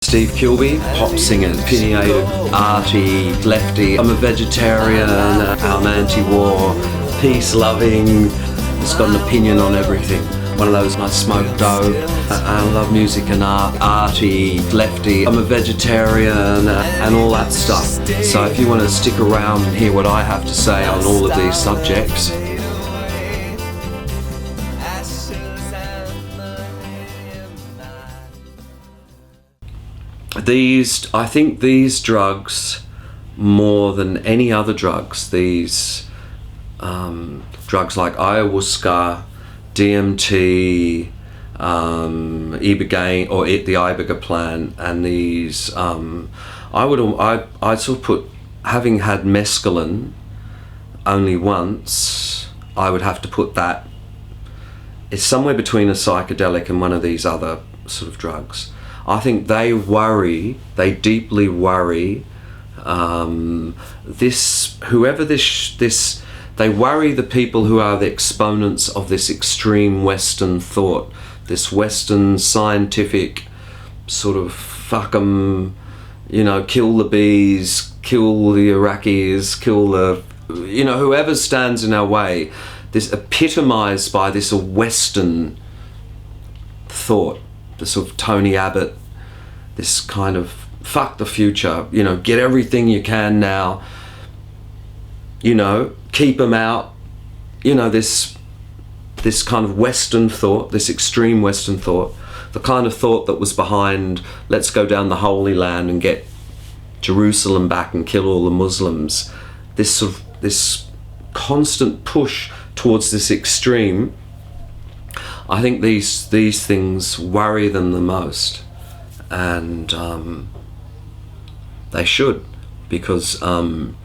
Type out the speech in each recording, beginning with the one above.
Steve Kilbey, pop singer, opinionated, arty, lefty. I'm a vegetarian, I'm anti-war, peace-loving, just got an opinion on everything. One of those, I smoke dope, I love music and art, arty, lefty. I'm a vegetarian and all that stuff. So if you want to stick around and hear what I have to say on all of these subjects, I think these drugs, more than any other drugs, these drugs like ayahuasca, DMT, ibogaine or the iboga plant, and these, I'd sort of put, having had mescaline only once, I would have to put that, it's somewhere between a psychedelic and one of these other sort of drugs. I think they deeply worry they worry the people who are the exponents of this extreme Western thought, this Western scientific sort of fuck 'em, kill the bees, kill the Iraqis, kill the, whoever stands in our way, this epitomized by this Western thought. The sort of Tony Abbott, this kind of fuck the future, get everything you can now, keep them out, this kind of Western thought, this extreme Western thought, the kind of thought that was behind let's go down the Holy Land and get Jerusalem back and kill all the Muslims, this constant push towards this extreme. I think these things worry them the most, and they should, because every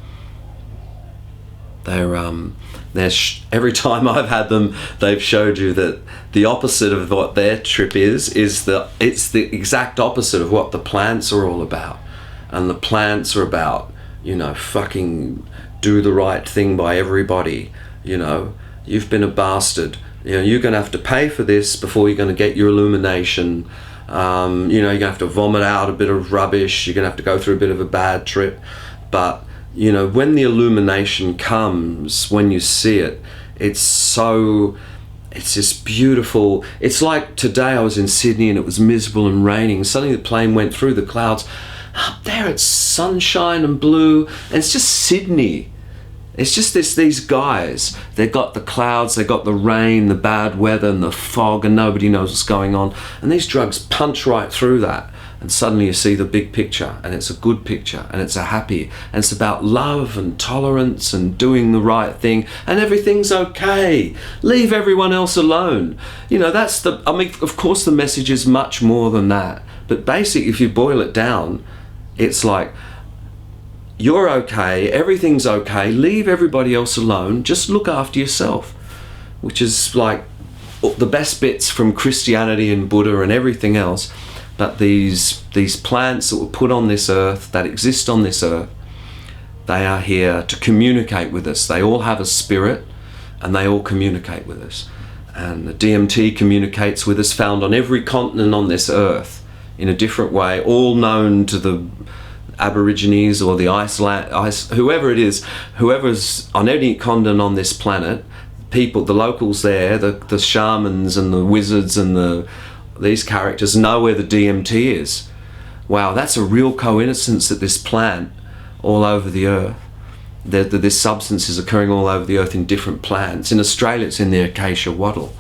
time I've had them, they've showed you that the opposite of what their trip it's the exact opposite of what the plants are all about, and the plants are about fucking do the right thing by everybody. You've been a bastard. You're going to have to pay for this before you're going to get your illumination. You're going to have to vomit out a bit of rubbish. You're going to have to go through a bit of a bad trip. But, when the illumination comes, when you see it, it's this beautiful, it's like today I was in Sydney and it was miserable and raining. Suddenly the plane went through the clouds. Up there it's sunshine and blue, and it's just Sydney. It's just these guys, they've got the clouds, they've got the rain, the bad weather and the fog, and nobody knows what's going on. And these drugs punch right through that. And suddenly you see the big picture, and it's a good picture, and it's a happy, and it's about love and tolerance and doing the right thing, and everything's okay. Leave everyone else alone. Of course the message is much more than that. But basically, if you boil it down, it's like, you're okay, everything's okay, leave everybody else alone, just look after yourself, which is like the best bits from Christianity and Buddha and everything else. But these plants that were put on this earth, that exist on this earth, they are here to communicate with us. They all have a spirit and they all communicate with us. And the DMT communicates with us, found on every continent on this earth in a different way, all known to the Aborigines or the whoever it is, whoever's on any continent on this planet, people, the locals there, the shamans and the wizards and these characters know where the DMT is. Wow, that's a real coincidence that this plant all over the earth, that this substance is occurring all over the earth in different plants. In Australia it's in the acacia wattle.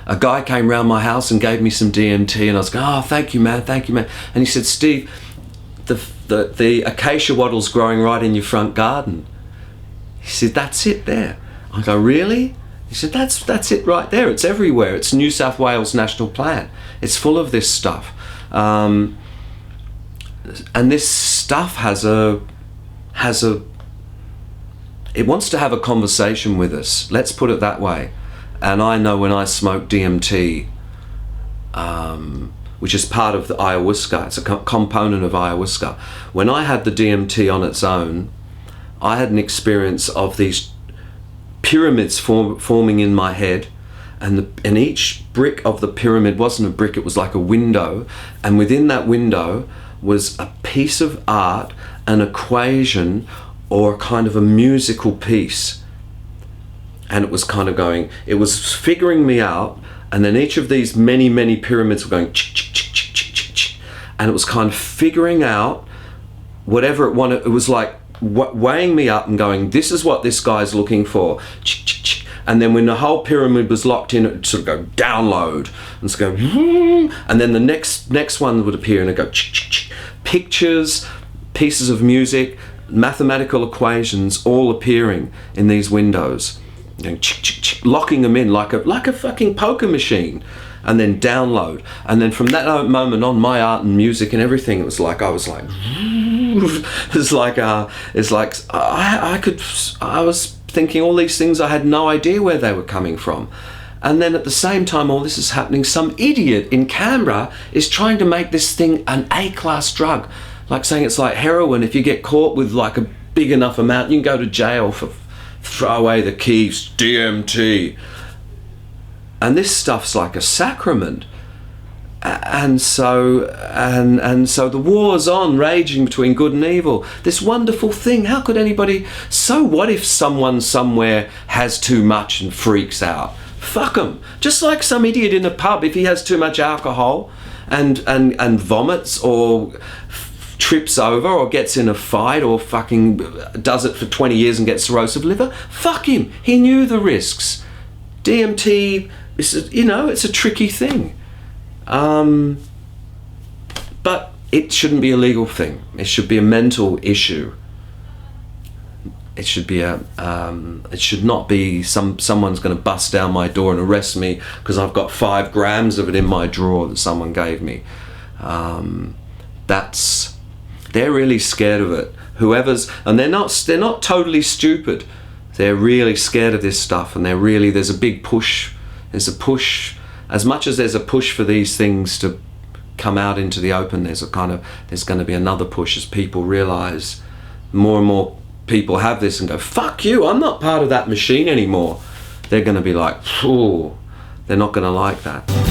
A guy came round my house and gave me some DMT, and I was going, oh, thank you, man. And he said, Steve, the acacia wattle's growing right in your front garden. He said, that's it there. I go, really? He said, that's it right there. It's everywhere. It's New South Wales national plant. It's full of this stuff. And this stuff it wants to have a conversation with us. Let's put it that way. And I know when I smoke DMT, which is part of the ayahuasca, it's a component of ayahuasca. When I had the DMT on its own, I had an experience of these pyramids forming in my head, and each brick of the pyramid wasn't a brick, it was like a window, and within that window was a piece of art, an equation, or kind of a musical piece. And it was kind of going, it was figuring me out, and then each of these many pyramids were going and it was kind of figuring out whatever it wanted. It was like weighing me up and going, this is what this guy's looking for. And then when the whole pyramid was locked in, it would sort of go download and so go, and then the next one would appear and it'd go pictures, pieces of music, mathematical equations all appearing in these windows, locking them in like a fucking poker machine, and then download. And then from that moment on, my art and music and everything, it was like I was thinking all these things, I had no idea where they were coming from. And then at the same time all this is happening, some idiot in Canberra is trying to make this thing an A-class drug, like saying it's like heroin. If you get caught with like a big enough amount, you can go to jail for throw away the keys, DMT. And this stuff's like a sacrament. And so the war's on, raging between good and evil. This wonderful thing, how could anybody, so what if someone somewhere has too much and freaks out? Fuck them. Just like some idiot in a pub, if he has too much alcohol and vomits or trips over or gets in a fight or fucking does it for 20 years and gets cirrhosis of liver, fuck him. He knew the risks. DMT, it's a tricky thing. But it shouldn't be a legal thing. It should be a mental issue. It should be it should not be someone's going to bust down my door and arrest me because I've got 5 grams of it in my drawer that someone gave me. They're really scared of it. And they're not totally stupid. They're really scared of this stuff, and there's a big push. There's a push, as much as there's a push for these things to come out into the open, there's going to be another push as people realize, more and more people have this and go, fuck you, I'm not part of that machine anymore. They're going to be like, they're not going to like that.